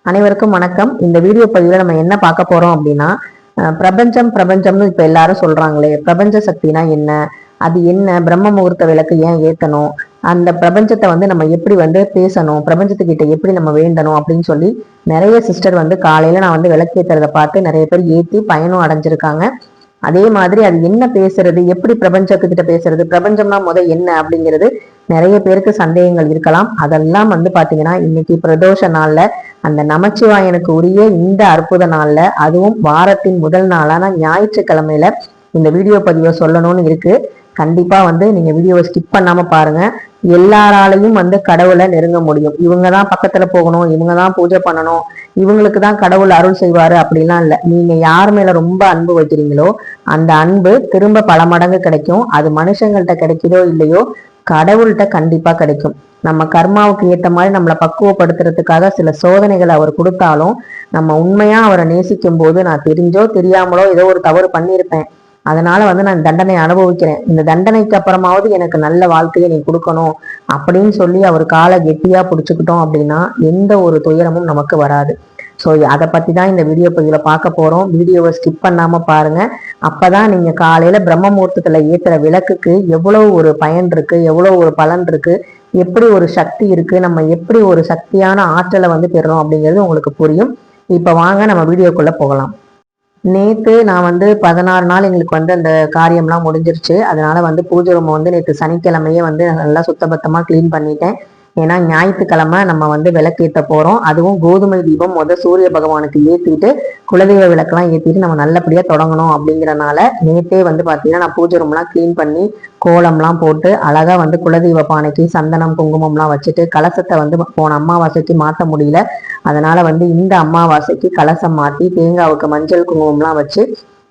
அனைவருக்கும் வணக்கம். இந்த வீடியோ பதிவில் நம்ம என்ன பார்க்க போறோம் அப்படின்னா, பிரபஞ்சம்னு இப்ப எல்லாரும் சொல்றாங்களே, பிரபஞ்ச சக்தினா என்ன, அது என்ன, பிரம்ம முகூர்த்த விளக்கு ஏன் ஏத்தணும், அந்த பிரபஞ்சத்தை நம்ம எப்படி பேசணும், பிரபஞ்சத்துக்கிட்ட எப்படி நம்ம வேண்டணும் அப்படின்னு சொல்லி நிறைய சிஸ்டர் காலையில நான் விளக்கேத்துறதை பார்த்து நிறைய பேர் ஏத்தி பயனும் அடைஞ்சிருக்காங்க. அதே மாதிரி அது என்ன பேசுறது, எப்படி பிரபஞ்சத்துக்கிட்ட பேசுறது, பிரபஞ்சம்னா என்ன அப்படிங்கிறது நிறைய பேருக்கு சந்தேகங்கள் இருக்கலாம். அதெல்லாம் பாத்தீங்கன்னா இன்னைக்கு பிரதோஷ நாள்ல, அந்த நமச்சிவாயனுக்கு உரிய இந்த அற்புத நாள்ல, அதுவும் வாரத்தின் முதல் நாளான ஞாயிற்றுக்கிழமையில இந்த வீடியோ பதிவை சொல்லணும்னு இருக்கு. கண்டிப்பா நீங்க வீடியோவை ஸ்கிப் பண்ணாம பாருங்க. எல்லாராலையும் கடவுளை நெருங்க முடியும். இவங்கதான் பக்கத்துல போகணும், இவங்கதான் பூஜை பண்ணணும், இவங்களுக்கு தான் கடவுள் அருள் செய்வாரு அப்படிலாம் இல்லை. நீங்க யார் மேல ரொம்ப அன்பு வைக்கிறீங்களோ அந்த அன்பு திரும்ப பல மடங்கு கிடைக்கும். அது மனுஷங்கள்ட்ட கிடைக்குதோ இல்லையோ, கடவுள்கிட்ட கண்டிப்பா கிடைக்கும். நம்ம கர்மாவுக்கு ஏற்ற மாதிரி நம்மளை பக்குவப்படுத்துறதுக்காக சில சோதனைகளை அவர் கொடுத்தாலும், நம்ம உண்மையா அவரை நேசிக்கும் போது, நான் தெரிஞ்சோ தெரியாமலோ ஏதோ ஒரு தவறு பண்ணியிருப்பேன், அதனால நான் தண்டனை அனுபவிக்கிறேன், இந்த தண்டனைக்கு அப்புறமாவது எனக்கு நல்ல வாழ்க்கையை நீ கொடுக்கணும் அப்படின்னு சொல்லி அவர் காலை கெட்டியா பிடிச்சுக்கிட்டோம் அப்படின்னா எந்த ஒரு துயரமும் நமக்கு வராது. ஸோ அதை பத்தி தான் இந்த வீடியோ பதிவுல பார்க்க போறோம். வீடியோவை ஸ்கிப் பண்ணாம பாருங்க. அப்பதான் நீங்க காலையில பிரம்ம முகூர்த்தத்துல ஏத்துற விளக்குக்கு எவ்வளவு ஒரு பயன் இருக்கு, எவ்வளவு ஒரு பலன் இருக்கு, எப்படி ஒரு சக்தி இருக்கு, நம்ம எப்படி ஒரு சக்தியான ஆற்றலை பெறணும் அப்படிங்கிறது உங்களுக்கு புரியும். இப்ப வாங்க நம்ம வீடியோக்குள்ள போகலாம். நேத்து நான் 16 நாள் எங்களுக்கு அந்த காரியம்லாம் முடிஞ்சிருச்சு. அதனால பூஜை ரூம் நேற்று சனிக்கிழமையே நல்லா சுத்தபத்தமா கிளீன் பண்ணிட்டேன். ஏன்னா ஞாயிற்றுக்கிழமை நம்ம விளக்கேற்ற போறோம். அதுவும் கோதுமை தீபம் சூரிய பகவானுக்கு ஏத்திட்டு குலதெய்வ விளக்கெல்லாம் ஏத்திட்டு நம்ம நல்லபடியா தொடங்கணும் அப்படிங்கிறனால நேத்தே பாத்தீங்கன்னா நான் பூஜை ரூம்லாம் கிளீன் பண்ணி கோலம்லாம் போட்டு அழகா குலதெய்வ பானைக்கு சந்தனம் குங்குமம்லாம் வச்சுட்டு, கலசத்தை போன அமாவாசைக்கு மாற்ற முடியல, அதனால இந்த அமாவாசைக்கு கலசம் மாற்றி தேங்காவுக்கு மஞ்சள் குங்குமம்லாம் வச்சு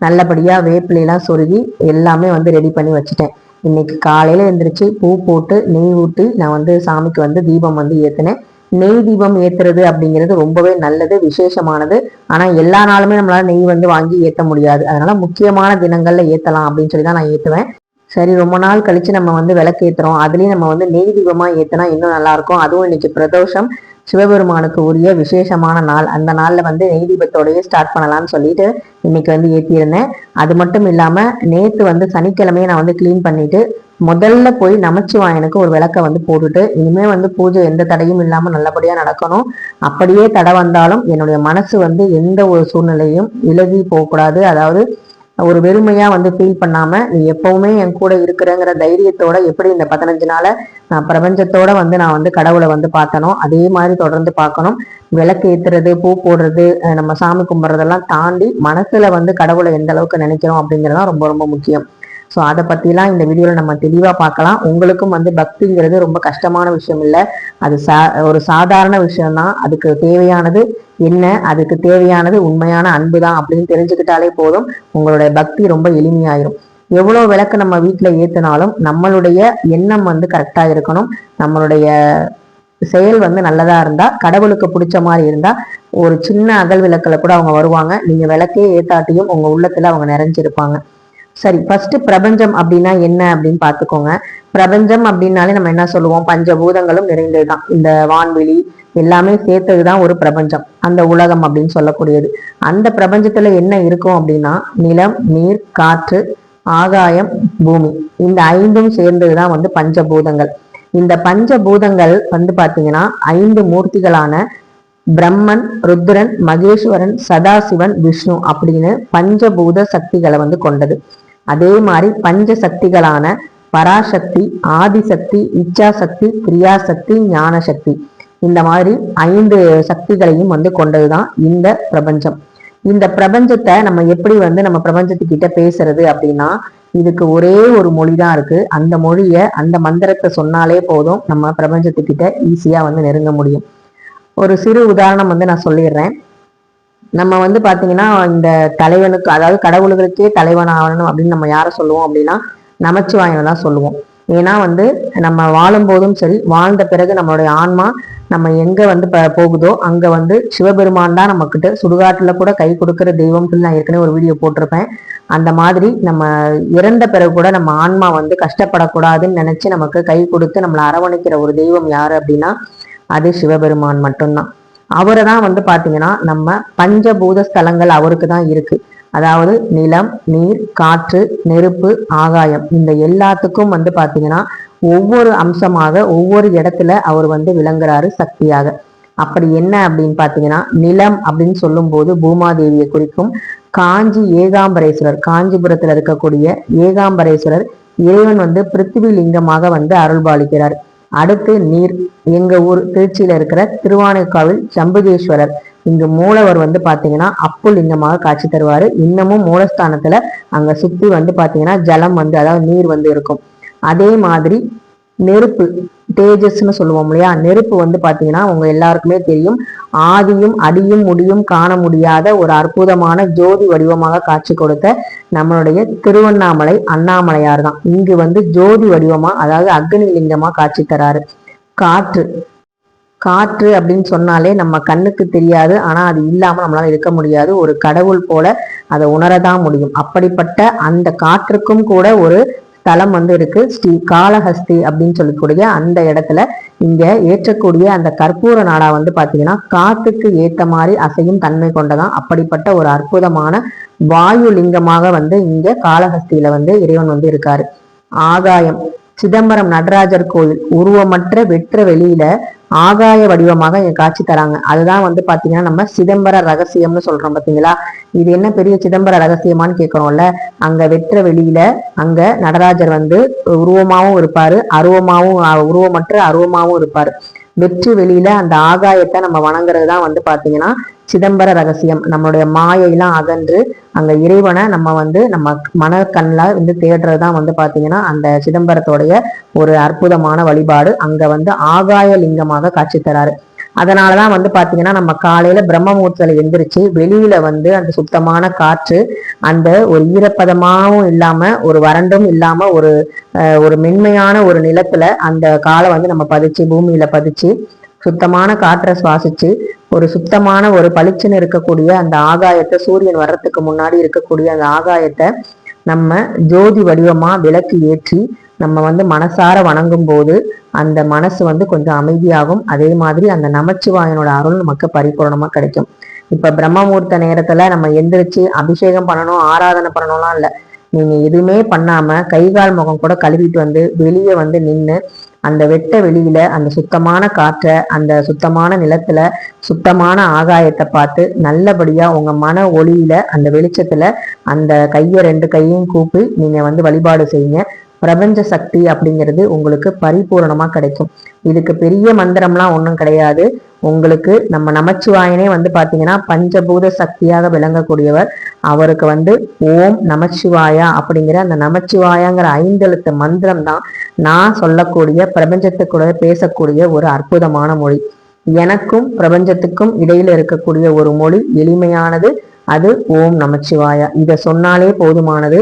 நல்லபடியா வேப்பிலாம் சொருகி எல்லாமே ரெடி பண்ணி வச்சுட்டேன். இன்னைக்கு காலையில எழுந்திரிச்சு பூ போட்டு நெய் ஊட்டி நான் சாமிக்கு தீபம் ஏத்தினேன். நெய் தீபம் ஏத்துறது அப்படிங்கிறது ரொம்பவே நல்லது, விசேஷமானது. ஆனா எல்லா நாளுமே நம்மளால நெய் வாங்கி ஏத்த முடியாது. அதனால முக்கியமான தினங்கள்ல ஏத்தலாம் அப்படின்னு சொல்லி தான் நான் ஏத்துவேன். சரி, ரொம்ப நாள் கழிச்சு நம்ம விளக்கு ஏத்துறோம், அதுலயும் நம்ம நெய் தீபமா ஏத்தினா இன்னும் நல்லா இருக்கும். அதுவும் இன்னைக்கு பிரதோஷம், சிவபெருமானுக்கு உரிய விசேஷமான நாள். அந்த நாள்ல நெய் தீபத்தோடய ஸ்டார்ட் பண்ணலாம்னு சொல்லிட்டு இன்னைக்கு ஏற்றியிருந்தேன். அது மட்டும் இல்லாம நேத்து சனிக்கிழமையை நான் கிளீன் பண்ணிட்டு முதல்ல போய் நமச்சிவாயனுக்கு ஒரு விளக்க போட்டுட்டு, இனிமே பூஜை எந்த தடையும் இல்லாம நல்லபடியா நடக்கணும். அப்படியே தடை வந்தாலும் என்னுடைய மனசு எந்த ஒரு சூழ்நிலையும் விலகி போகக்கூடாது. அதாவது ஒரு வெறுமையா ஃபீல் பண்ணாம, நீ எப்பவுமே என் கூட இருக்கிறங்கிற தைரியத்தோட எப்படி இந்த 15 நாள நான் பிரபஞ்சத்தோட நான் கடவுளை பார்த்தனும், அதே மாதிரி தொடர்ந்து பார்க்கணும். விளக்கு ஏத்துறது, பூ போடுறது, நம்ம சாமி கும்பிட்றதெல்லாம் தாண்டி மனசுல கடவுளை எந்த அளவுக்கு நினைக்கிறோம் அப்படிங்கிறதுலாம் ரொம்ப ரொம்ப முக்கியம். ஸோ அதை பற்றிலாம் இந்த வீடியோவில் நம்ம தெளிவாக பார்க்கலாம். உங்களுக்கும் பக்திங்கிறது ரொம்ப கஷ்டமான விஷயம் இல்லை, அது ஒரு சாதாரண விஷயம்தான். அதுக்கு தேவையானது என்ன, அதுக்கு தேவையானது உண்மையான அன்பு தான் அப்படின்னு தெரிஞ்சுக்கிட்டாலே போதும். உங்களுடைய பக்தி ரொம்ப எளிமையாயிரும். எவ்வளோ விளக்கு நம்ம வீட்டில் ஏற்றினாலும் நம்மளுடைய எண்ணம் கரெக்டாக இருக்கணும். நம்மளுடைய செயல் நல்லதா இருந்தா, கடவுளுக்கு பிடிச்ச மாதிரி இருந்தா, ஒரு சின்ன அகல் விளக்குல கூட அவங்க வருவாங்க. நீங்க விளக்கே ஏத்தாட்டியும் உங்க உள்ளத்துல அவங்க நிறைஞ்சிருப்பாங்க. சரி, ஃபர்ஸ்ட் பிரபஞ்சம் அப்படின்னா என்ன அப்படின்னு பாத்துக்கோங்க. பிரபஞ்சம் அப்படின்னாலே நம்ம என்ன சொல்லுவோம், பஞ்சபூதங்களும் நிறைந்ததுதான். இந்த வான்வெளி எல்லாமே சேர்த்ததுதான் ஒரு பிரபஞ்சம், அந்த உலகம் அப்படின்னு சொல்லக்கூடியது. அந்த பிரபஞ்சத்துல என்ன இருக்கும் அப்படின்னா, நிலம், நீர், காற்று, ஆகாயம், பூமி, இந்த 5ம் சேர்ந்ததுதான் பஞ்சபூதங்கள். இந்த பஞ்சபூதங்கள் பாத்தீங்கன்னா 5 மூர்த்திகளான பிரம்மன், ருத்ரன், மகேஸ்வரன், சதாசிவன், விஷ்ணு அப்படின்னு பஞ்சபூத சக்திகளை கொண்டது. அதே மாதிரி பஞ்ச சக்திகளான பராசக்தி, ஆதிசக்தி, இச்சாசக்தி, கிரியாசக்தி, ஞான சக்தி, இந்த மாதிரி 5 சக்திகளையும் கொண்டதுதான் இந்த பிரபஞ்சம். இந்த பிரபஞ்சத்தை நம்ம எப்படி நம்ம பிரபஞ்சத்துக்கிட்ட பேசுறது அப்படின்னா, இதுக்கு ஒரே ஒரு மொழி தான் இருக்கு. அந்த மொழிய, அந்த மந்திரத்தை சொன்னாலே போதும், நம்ம பிரபஞ்சத்துக்கிட்ட ஈஸியா நெருங்க முடியும். ஒரு சிறு உதாரணம் நான் சொல்லிடுறேன். நம்ம பாத்தீங்கன்னா இந்த தலைவனுக்கு, அதாவது கடவுள்களுக்கே தலைவன் ஆகணும் அப்படின்னு நம்ம யாரை சொல்லுவோம் அப்படின்னா நமச்சிவாயனை தான் சொல்லுவோம். ஏன்னா நம்ம வாழும் போதும் சரி, வாழ்ந்த பிறகு நம்மளுடைய ஆன்மா நம்ம எங்க போகுதோ அங்க சிவபெருமான் தான் நம்ம கிட்ட சுடுகாட்டுல கூட கை கொடுக்கிற தெய்வம் சொல்லி நான் ஏற்கனவே ஒரு வீடியோ போட்டிருப்பேன். அந்த மாதிரி நம்ம இறந்த பிறகு கூட நம்ம ஆன்மா கஷ்டப்படக்கூடாதுன்னு நினைச்சு நமக்கு கை கொடுத்து நம்மளை அரவணைக்கிற ஒரு தெய்வம் யாரு அப்படின்னா அது சிவபெருமான் மட்டும்தான். அவரை தான் வந்து பாத்தீங்கன்னா நம்ம பஞ்சபூத ஸ்தலங்கள் அவருக்கு தான் இருக்கு. அதாவது நிலம், நீர், காற்று, நெருப்பு, ஆகாயம், இந்த எல்லாத்துக்கும் வந்து பாத்தீங்கன்னா ஒவ்வொரு அம்சமாக ஒவ்வொரு இடத்துல அவர் வந்து விளங்குறாரு சக்தியாக. அப்படி என்ன அப்படின்னு பாத்தீங்கன்னா, நிலம் அப்படின்னு சொல்லும் போது பூமாதேவியை குறிக்கும். காஞ்சி ஏகாம்பரேஸ்வரர், காஞ்சிபுரத்துல இருக்கக்கூடிய ஏகாம்பரேஸ்வரர் இறைவன் வந்து பிருத்திவி லிங்கமாக வந்து அருள்பாலிக்கிறார். அடுத்து நீர், எங்க ஊர் திருச்சியில இருக்கிற திருவானைக்காவில் சம்புகேஸ்வரர், இங்கு மூலவர் வந்து பாத்தீங்கன்னா அப்பு லிங்கமாக காட்சி தருவாரு. இன்னமும் மூலஸ்தானத்துல அங்க சுத்தி வந்து பாத்தீங்கன்னா ஜலம் வந்து, அதாவது நீர் வந்து இருக்கும். அதே மாதிரி நெருப்பு, தேஜஸ்ன்னு சொல்லுவோம் இல்லையா, நெருப்பு வந்து பாத்தீங்கன்னா உங்க எல்லாருக்குமே தெரியும், ஆதியும் அடியும் முடியும் காண முடியாத ஒரு அற்புதமான ஜோதி வடிவமாக காட்சி கொடுத்த நம்மளுடைய திருவண்ணாமலை அண்ணாமலையார் தான் இங்கு வந்து ஜோதி வடிவமா, அதாவது அக்னி லிங்கமா காட்சி தராரு. காற்று, காற்று அப்படின்னு சொன்னாலே நம்ம கண்ணுக்கு தெரியாது, ஆனா அது இல்லாம நம்மளால இருக்க முடியாது. ஒரு கடவுள் போல அதை உணரதான் முடியும். அப்படிப்பட்ட அந்த காற்றுக்கும் கூட ஒரு ஸ்தலம் வந்து இருக்கு. ஸ்ரீ காளஹஸ்தி அப்படின்னு சொல்லக்கூடிய அந்த இடத்துல இங்க ஏற்றக்கூடிய அந்த கற்பூர நாடா வந்து பாத்தீங்கன்னா காத்துக்கு ஏத்த மாதிரி அசையும் தன்மை கொண்டதான். அப்படிப்பட்ட ஒரு அற்புதமான வாயு லிங்கமாக வந்து இங்க காளஹஸ்தியில வந்து இறைவன் வந்து இருக்காரு. ஆகாயம், சிதம்பரம் நடராஜர் கோயில் உருவமற்ற வெற்ற வெளியில ஆகாய வடிவமாக இங்க காட்சி தராங்க. அதுதான் வந்து பாத்தீங்கன்னா நம்ம சிதம்பர ரகசியம்னு சொல்றோம் பாத்தீங்களா. இது என்ன பெரிய சிதம்பர ரகசியமான்னு கேட்கிறோம்ல. அங்க வெற்ற வெளியில அங்க நடராஜர் வந்து உருவமாவும் இருப்பாரு, உருவமற்ற அருவமாவும் இருப்பாரு. வெற்றி வெளியில அந்த ஆகாயத்தை நம்ம வணங்குறது தான் வந்து பாத்தீங்கன்னா சிதம்பர ரகசியம். நம்மளுடைய மாயையெல்லாம் அகன்று அங்க இறைவனை நம்ம வந்து நம்ம மனக்கண்ல வந்து தேடுறதுதான் வந்து பாத்தீங்கன்னா அந்த சிதம்பரத்தோடைய ஒரு அற்புதமான வழிபாடு. அங்க வந்து ஆகாய லிங்கமாக காட்சி தராரு. அதனாலதான் வந்து பாத்தீங்கன்னா நம்ம காலையில பிரம்ம முகூர்த்தத்துல எந்திரிச்சு வெளியில வந்து அந்த சுத்தமான காற்று, அந்த ஒரு ஈரப்பதமாவும் இல்லாம ஒரு வறண்டும் இல்லாம ஒரு ஒரு மென்மையான ஒரு நிலத்துல அந்த காலை வந்து நம்ம பதிச்சு பூமியில பதிச்சு சுத்தமான காற்றை சுவாசிச்சு ஒரு சுத்தமான ஒரு பளிச்சுன்னு இருக்கக்கூடிய அந்த ஆகாயத்தை, சூரியன் வர்றதுக்கு முன்னாடி இருக்கக்கூடிய அந்த ஆகாயத்தை நம்ம ஜோதி வடிவமா விளக்கு ஏற்றி நம்ம வந்து மனசார வணங்கும் போது அந்த மனசு வந்து கொஞ்சம் அமைதியாகும். அதே மாதிரி அந்த நமச்சிவாயனோட அருள் நமக்கு பரிபூர்ணமா கிடைக்கும். இப்ப பிரம்மமுகூர்த்த நேரத்துல நம்ம எந்திரிச்சு அபிஷேகம் பண்ணணும், ஆராதனை பண்ணணும்லாம் இல்லை. நீங்க எதுவுமே பண்ணாம கைகால் முகம் கூட கழுவிட்டு வந்து வெளியே வந்து நின்று அந்த வெட்ட வெளியில அந்த சுத்தமான காற்றை, அந்த சுத்தமான நிலத்துல சுத்தமான ஆகாயத்தை பார்த்து நல்லபடியா உங்க மன ஒளியில அந்த வெளிச்சத்துல அந்த கையை ரெண்டு கையும் கூப்பி நீங்க வந்து வழிபாடு செய்யுங்க. பிரபஞ்ச சக்தி அப்படிங்கிறது உங்களுக்கு பரிபூரணமா கிடைக்கும். இதுக்கு பெரிய மந்திரம்லாம் ஒன்றும் கிடையாது. உங்களுக்கு நம்ம நமச்சிவாயனே வந்து பாத்தீங்கன்னா பஞ்சபூத சக்தியாக விளங்கக்கூடியவர். அவருக்கு வந்து ஓம் நமச்சிவாயா அப்படிங்கிற அந்த நமச்சிவாயாங்கிற 5 எழுத்து மந்திரம் தான் நான் சொல்லக்கூடிய பிரபஞ்சத்துக்குள்ள பேசக்கூடிய ஒரு அற்புதமான மொழி. எனக்கும் பிரபஞ்சத்துக்கும் இடையில இருக்கக்கூடிய ஒரு மொழி எளிமையானது, அது ஓம் நமச்சிவாயா. இதை சொன்னாலே போதுமானது.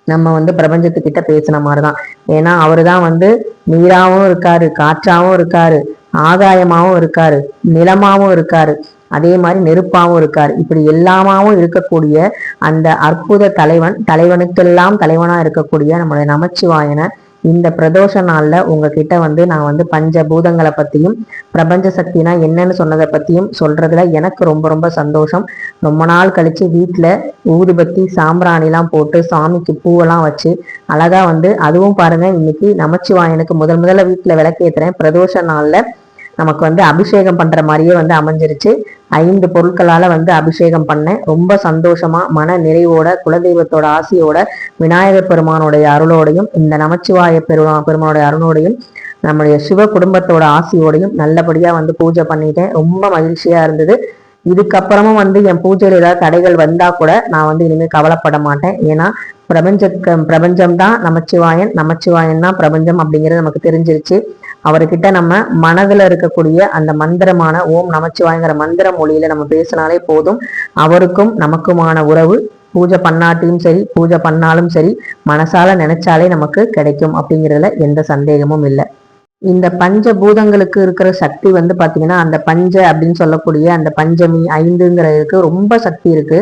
நம்ம வந்து பிரபஞ்சத்துக்கிட்ட பேசின மாதிரிதான். ஏன்னா அவரு தான் வந்து நீராவும் இருக்காரு, காற்றாவும் இருக்காரு, ஆகாயமாவும் இருக்காரு, நிலமாவும் இருக்காரு, அதே மாதிரி நெருப்பாவும் இருக்காரு. இப்படி எல்லாமாவும் இருக்கக்கூடிய அந்த அற்புத தலைவன், தலைவனுக்கெல்லாம் தலைவனா இருக்கக்கூடிய நம்மளுடைய நமச்சிவாயனை இந்த பிரதோஷ நாள்ல உங்ககிட்ட வந்து நான் வந்து பஞ்சபூதங்களை பத்தியும் பிரபஞ்ச சக்தினா என்னன்னு சொன்னதை பத்தியும் சொல்றதுல எனக்கு ரொம்ப ரொம்ப சந்தோஷம். ரொம்ப நாள் கழிச்சு வீட்டுல ஊதுபத்தி சாம்பிராணிலாம் போட்டு சாமிக்கு பூவெல்லாம் வச்சு அழகா வந்து அதுவும் பாருங்க, இன்னைக்கு நமச்சிவாயனுக்கு முதல்ல வீட்டுல விளக்கேத்துறேன். பிரதோஷ நாள்ல நமக்கு வந்து அபிஷேகம் பண்ற மாதிரியே வந்து அமைஞ்சிருச்சு. 5 பொருட்களால வந்து அபிஷேகம் பண்ணேன். ரொம்ப சந்தோஷமா மன நிறைவோட குலதெய்வத்தோட ஆசையோட விநாயகர் பெருமானுடைய அருளோடையும் இந்த நமச்சிவாய பெருமானுடைய அருளோடையும் நம்முடைய சிவ குடும்பத்தோட ஆசையோடையும் நல்லபடியா வந்து பூஜை பண்ணிட்டேன். ரொம்ப மகிழ்ச்சியா இருந்தது. இதுக்கப்புறமும் வந்து என் பூஜையில ஏதாவது தடைகள் வந்தா கூட நான் வந்து இனிமேல் கவலைப்பட மாட்டேன். ஏன்னா பிரபஞ்சம் தான் நமச்சிவாயன், நமச்சிவாயன் தான் பிரபஞ்சம் அப்படிங்கிறது நமக்கு தெரிஞ்சிருச்சு. அவர்கிட்ட நம்ம மனதுல இருக்கக்கூடிய அந்த மந்திரமான ஓம் நமச்சிவாயங்கிற மந்திர மொழியில நம்ம பேசினாலே போதும். அவருக்கும் நமக்குமான உறவு பூஜை பண்ணாட்டியும் சரி, பூஜை பண்ணாலும் சரி, மனசால நினைச்சாலே நமக்கு கிடைக்கும் அப்படிங்கிறதுல எந்த சந்தேகமும் இல்லை. இந்த பஞ்சபூதங்களுக்கு இருக்கிற சக்தி வந்து பாத்தீங்கன்னா அந்த பஞ்ச அப்படின்னு சொல்லக்கூடிய அந்த பஞ்சமி 5ங்கிறதுக்கு ரொம்ப சக்தி இருக்கு.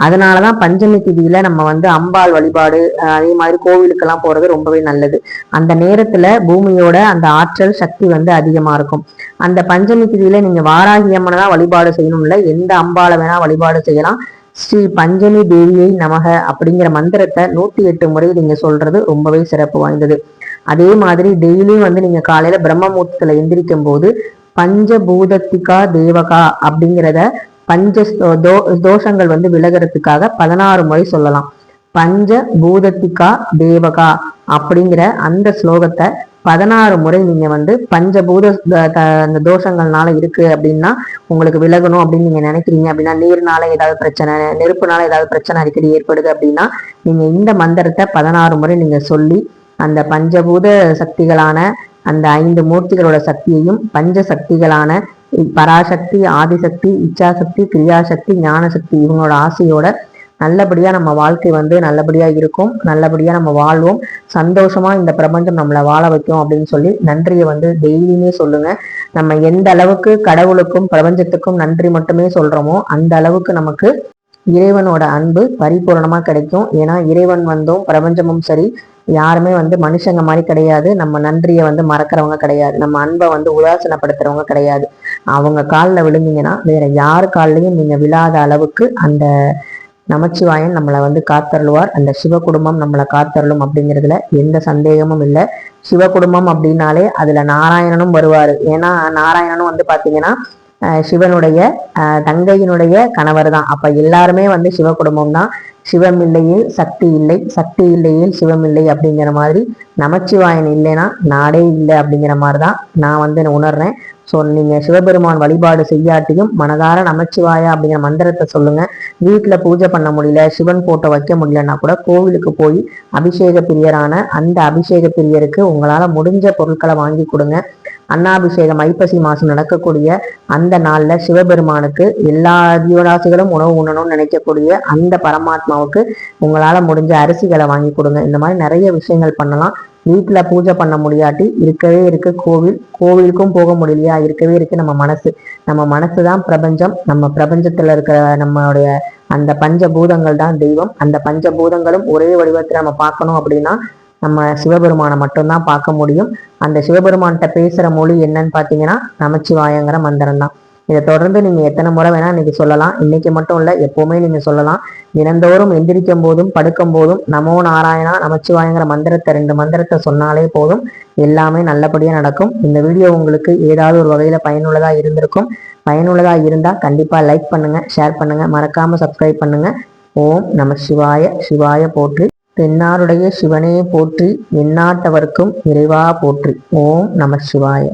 அதனாலதான் பஞ்சமி திதியில நம்ம வந்து அம்பாள் வழிபாடு அதே மாதிரி கோவிலுக்கெல்லாம் போறது ரொம்பவே நல்லது. அந்த நேரத்துல பூமியோட அந்த ஆற்றல் சக்தி வந்து அதிகமா இருக்கும். அந்த பஞ்சமி திதியில நீங்க வாராகி அம்மனை தான் வழிபாடு செய்யணும் இல்ல, எந்த அம்பாளை வேணா வழிபாடு செய்யலாம். ஸ்ரீ பஞ்சமி தேவியை நமக அப்படிங்கிற மந்திரத்தை 108 முறை நீங்க சொல்றது ரொம்பவே சிறப்பு வாய்ந்தது. அதே மாதிரி டெய்லியும் வந்து நீங்க காலையில பிரம்மமுகூர்த்தத்துல எந்திரிக்கும் போது பஞ்சபூதத்திகா தேவகா அப்படிங்கிறத பஞ்ச தோஷங்கள் வந்து விலகிறதுக்காக 16 முறை சொல்லலாம். பஞ்ச பூதத்திகா தேவகா அப்படிங்கிற அந்த ஸ்லோகத்தை 16 முறை நீங்க வந்து பஞ்சபூத அந்த தோஷங்கள்னால இருக்கு அப்படின்னா உங்களுக்கு விலகணும் அப்படின்னு நீங்க நினைக்கிறீங்க அப்படின்னா, நீர்னால ஏதாவது பிரச்சனை, நெருப்புனால ஏதாவது பிரச்சனை அடிக்கடி ஏற்படுது அப்படின்னா நீங்க இந்த மந்திரத்தை 16 முறை நீங்க சொல்லி அந்த பஞ்சபூத சக்திகளான அந்த 5 மூர்த்திகளோட சக்தியையும் பஞ்ச சக்திகளான பராசக்தி, ஆதிசக்தி, இச்சாசக்தி, கிரியாசக்தி, ஞானசக்தி இவங்களோட ஆசையோட நல்லபடியா நம்ம வாழ்க்கை வந்து நல்லபடியா இருக்கும், நல்லபடியா நம்ம வாழ்வோம், சந்தோஷமா இந்த பிரபஞ்சம் நம்மளை வாழ வைக்கும் அப்படின்னு சொல்லி நன்றியை வந்து டெய்லியுமே சொல்லுங்க. நம்ம எந்த அளவுக்கு கடவுளுக்கும் பிரபஞ்சத்துக்கும் நன்றி மட்டுமே சொல்றோமோ அந்த அளவுக்கு நமக்கு இறைவனோட அன்பு பரிபூர்ணமா கிடைக்கும். ஏன்னா இறைவன் வந்தும் பிரபஞ்சமும் சரி யாருமே வந்து மனுஷங்க மாதிரி கிடையாது. நம்ம நன்றியை வந்து மறக்கிறவங்க கிடையாது, நம்ம அன்பை வந்து உதாசனப்படுத்துறவங்க கிடையாது. அவங்க காலில் விழுந்தீங்கன்னா வேற யார் காலிலையும் நீங்க விழாத அளவுக்கு அந்த நமச்சிவாயன் நம்மளை வந்து காத்தருள்வார். அந்த சிவ குடும்பம் நம்மளை காத்தருளும் அப்படிங்கிறதுல எந்த சந்தேகமும் இல்லை. சிவ குடும்பம் அப்படின்னாலே அதுல நாராயணனும் வருவாரு. ஏன்னா நாராயணனும் வந்து பாத்தீங்கன்னா சிவனுடைய தங்கையினுடைய கணவர் தான். அப்ப எல்லாருமே வந்து சிவ குடும்பம் தான். சிவம் இல்லையே சக்தி இல்லை, சக்தி இல்லையே சிவம் இல்லை அப்படிங்கிற மாதிரி நமச்சிவாயன் இல்லைன்னா நாடே இல்லை அப்படிங்கிற மாதிரிதான் நான் வந்து உணர்றேன். ஸோ நீங்க சிவபெருமான் வழிபாடு செய்யாட்டியும் மனதார நமச்சிவாயா அப்படிங்கிற மந்திரத்தை சொல்லுங்க. வீட்டுல பூஜை பண்ண முடியல, சிவன் போட்டோ வைக்க முடியலன்னா கூட கோவிலுக்கு போய் அபிஷேக பிரியரான அந்த அபிஷேக பிரியருக்கு உங்களால முடிஞ்ச பொருட்களை வாங்கி கொடுங்க. அன்னாபிஷேகம் ஐப்பசி மாசம் நடக்கக்கூடிய அந்த நாள்ல சிவபெருமானுக்கு எல்லா ஜீவராசிகளும் உணவு உண்ணணும்னு நினைக்கக்கூடிய அந்த பரமாத்மாவுக்கு உங்களால முடிஞ்ச அரிசிகளை வாங்கி கொடுங்க. இந்த மாதிரி நிறைய விஷயங்கள் பண்ணலாம். வீட்டுல பூஜை பண்ண முடியாட்டி இருக்கவே இருக்கு கோவில், கோவிலுக்கும் போக முடியலையா இருக்கவே இருக்கு நம்ம மனசு. நம்ம மனசுதான் பிரபஞ்சம். நம்ம பிரபஞ்சத்துல இருக்கிற நம்மளுடைய அந்த பஞ்சபூதங்கள் தான் தெய்வம். அந்த பஞ்சபூதங்களும் ஒரே வடிவத்துல நம்ம பார்க்கணும் அப்படின்னா நம்ம சிவபெருமானை மட்டும்தான் பார்க்க முடியும். அந்த சிவபெருமான்கிட்ட பேசுற மொழி என்னன்னு பாத்தீங்கன்னா நமச்சிவாயங்கிற மந்திரம் தான். இதை தொடர்ந்து நீங்க எத்தனை முறை வேணா இன்னைக்கு சொல்லலாம். இன்னைக்கு மட்டும் இல்ல, எப்பவுமே நீங்க சொல்லலாம். தினந்தோறும் எந்திரிக்கும் போதும் படுக்கும் போதும் நமோ நாராயணா நமச்சிவாயங்கிற மந்திரத்தை 2 மந்திரத்தை சொன்னாலே போதும், எல்லாமே நல்லபடியா நடக்கும். இந்த வீடியோ உங்களுக்கு ஏதாவது ஒரு வகையில பயனுள்ளதா இருந்திருக்கும். பயனுள்ளதா இருந்தா கண்டிப்பா லைக் பண்ணுங்க, ஷேர் பண்ணுங்க, மறக்காம சப்ஸ்கிரைப் பண்ணுங்க. ஓம் நம சிவாய. சிவாய போற்றி. தென்னாருடைய சிவனே போற்றி, எந்நாட்டவர்க்கும் இறைவா போற்றி. ஓம் நம சிவாய.